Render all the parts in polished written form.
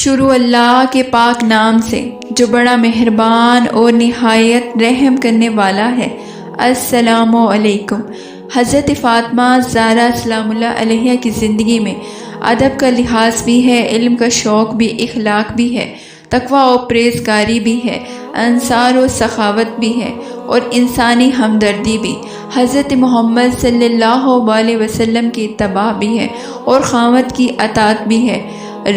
شروع اللہ کے پاک نام سے جو بڑا مہربان اور نہایت رحم کرنے والا ہے۔ السلام علیکم۔ حضرت فاطمہ زہرا سلام اللہ علیہ کی زندگی میں ادب کا لحاظ بھی ہے، علم کا شوق بھی، اخلاق بھی ہے، تقویٰ و پرہیزگاری بھی ہے، انصار و سخاوت بھی ہے اور انسانی ہمدردی بھی۔ حضرت محمد صلی اللہ علیہ وسلم کی اتباع بھی ہے اور خامد کی اطاعت بھی ہے،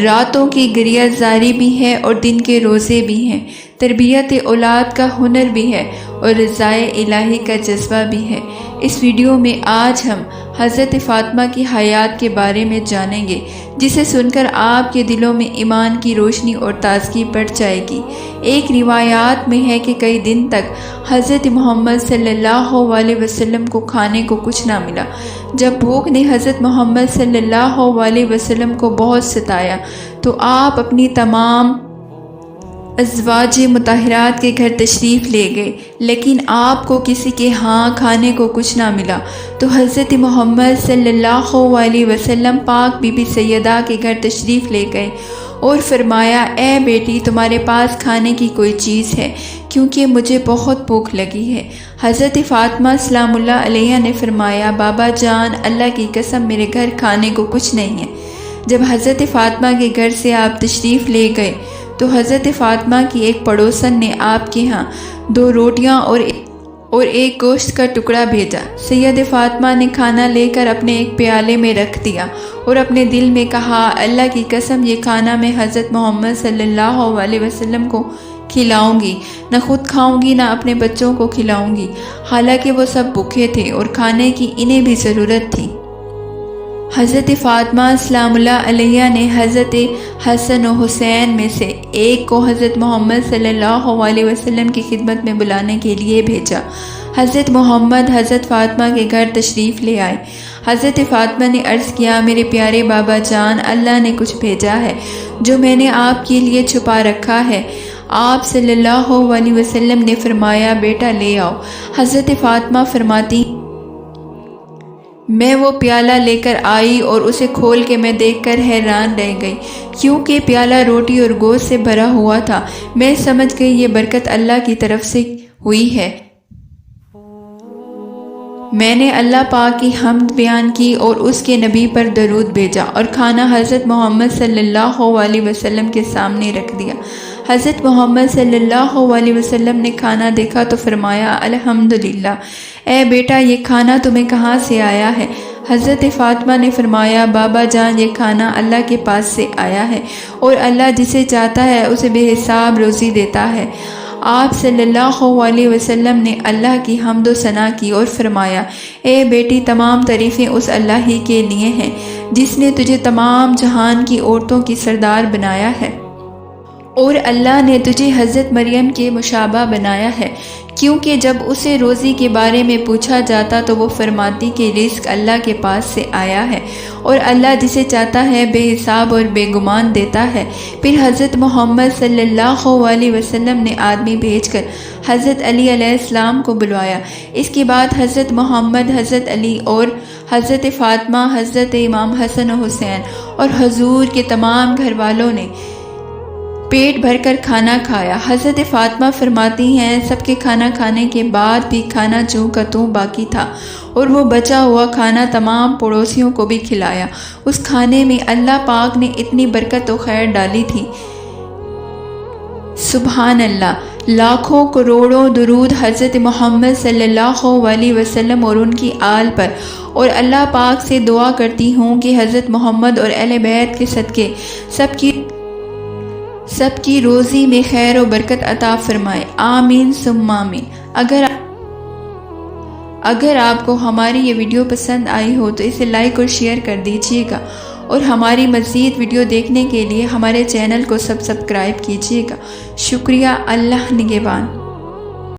راتوں کی گریہ زاری بھی ہے اور دن کے روزے بھی ہیں، تربیت اولاد کا ہنر بھی ہے اور رضائے الہی کا جذبہ بھی ہے۔ اس ویڈیو میں آج ہم حضرت فاطمہ کی حیات کے بارے میں جانیں گے، جسے سن کر آپ کے دلوں میں ایمان کی روشنی اور تازگی بڑھ جائے گی۔ ایک روایات میں ہے کہ کئی دن تک حضرت محمد صلی اللہ علیہ وسلم کو کھانے کو کچھ نہ ملا۔ جب بھوک نے حضرت محمد صلی اللہ علیہ وسلم کو بہت ستایا تو آپ اپنی تمام ازواج مطہرات کے گھر تشریف لے گئے، لیکن آپ کو کسی کے ہاں کھانے کو کچھ نہ ملا تو حضرت محمد صلی اللہ علیہ وسلم پاک بی بی سیدہ کے گھر تشریف لے گئے اور فرمایا، اے بیٹی، تمہارے پاس کھانے کی کوئی چیز ہے کیونکہ مجھے بہت بھوک لگی ہے۔ حضرت فاطمہ سلام اللہ علیہ نے فرمایا، بابا جان، اللہ کی قسم میرے گھر کھانے کو کچھ نہیں ہے۔ جب حضرت فاطمہ کے گھر سے آپ تشریف لے گئے تو حضرت فاطمہ کی ایک پڑوسن نے آپ کے ہاں 2 روٹیاں اور ایک گوشت کا ٹکڑا بھیجا۔ سید فاطمہ نے کھانا لے کر اپنے ایک پیالے میں رکھ دیا اور اپنے دل میں کہا، اللہ کی قسم یہ کھانا میں حضرت محمد صلی اللہ علیہ وسلم کو کھلاؤں گی، نہ خود کھاؤں گی نہ اپنے بچوں کو کھلاؤں گی، حالانکہ وہ سب بھوکے تھے اور کھانے کی انہیں بھی ضرورت تھی۔ حضرت فاطمہ سلام اللہ علیہ نے حضرت حسن و حسین میں سے ایک کو حضرت محمد صلی اللہ علیہ وسلم کی خدمت میں بلانے کے لیے بھیجا۔ حضرت محمد حضرت فاطمہ کے گھر تشریف لے آئے۔ حضرت فاطمہ نے عرض کیا، میرے پیارے بابا جان، اللہ نے کچھ بھیجا ہے جو میں نے آپ کے لیے چھپا رکھا ہے۔ آپ صلی اللہ علیہ وسلم نے فرمایا، بیٹا لے آؤ۔ حضرت فاطمہ فرماتی، میں وہ پیالہ لے کر آئی اور اسے کھول کے میں دیکھ کر حیران رہ گئی، کیونکہ پیالہ روٹی اور گوشت سے بھرا ہوا تھا۔ میں سمجھ گئی یہ برکت اللہ کی طرف سے ہوئی ہے۔ میں نے اللہ پاک کی حمد بیان کی اور اس کے نبی پر درود بھیجا اور کھانا حضرت محمد صلی اللہ علیہ وسلم کے سامنے رکھ دیا۔ حضرت محمد صلی اللہ علیہ وسلم نے کھانا دیکھا تو فرمایا، الحمدللہ، اے بیٹا یہ کھانا تمہیں کہاں سے آیا ہے؟ حضرت فاطمہ نے فرمایا، بابا جان یہ کھانا اللہ کے پاس سے آیا ہے اور اللہ جسے چاہتا ہے اسے بے حساب روزی دیتا ہے۔ آپ صلی اللہ علیہ وسلم نے اللہ کی حمد و ثنا کی اور فرمایا، اے بیٹی، تمام تعریفیں اس اللہ ہی کے لیے ہیں جس نے تجھے تمام جہان کی عورتوں کی سردار بنایا ہے، اور اللہ نے تجھے حضرت مریم کے مشابہ بنایا ہے، کیونکہ جب اسے روزی کے بارے میں پوچھا جاتا تو وہ فرماتی کہ رزق اللہ کے پاس سے آیا ہے اور اللہ جسے چاہتا ہے بے حساب اور بے گمان دیتا ہے۔ پھر حضرت محمد صلی اللہ علیہ وسلم نے آدمی بھیج کر حضرت علی علیہ السلام کو بلوایا۔ اس کے بعد حضرت محمد، حضرت علی اور حضرت فاطمہ، حضرت امام حسن و حسین اور حضور کے تمام گھر والوں نے پیٹ بھر کر کھانا کھایا۔ حضرت فاطمہ فرماتی ہیں، سب کے کھانا کھانے کے بعد بھی کھانا جوں کا توں باقی تھا اور وہ بچا ہوا کھانا تمام پڑوسیوں کو بھی کھلایا۔ اس کھانے میں اللہ پاک نے اتنی برکت و خیر ڈالی تھی، سبحان اللہ۔ لاکھوں کروڑوں درود حضرت محمد صلی اللہ علیہ وسلم اور ان کی آل پر، اور اللہ پاک سے دعا کرتی ہوں کہ حضرت محمد اور اہل بیت کے صدقے سب کی روزی میں خیر و برکت عطا فرمائے، آمین ثم آمین۔ اگر آپ کو ہماری یہ ویڈیو پسند آئی ہو تو اسے لائک اور شیئر کر دیجیے گا، اور ہماری مزید ویڈیو دیکھنے کے لیے ہمارے چینل کو سبسکرائب کیجیے گا۔ شکریہ، اللہ نگہبان۔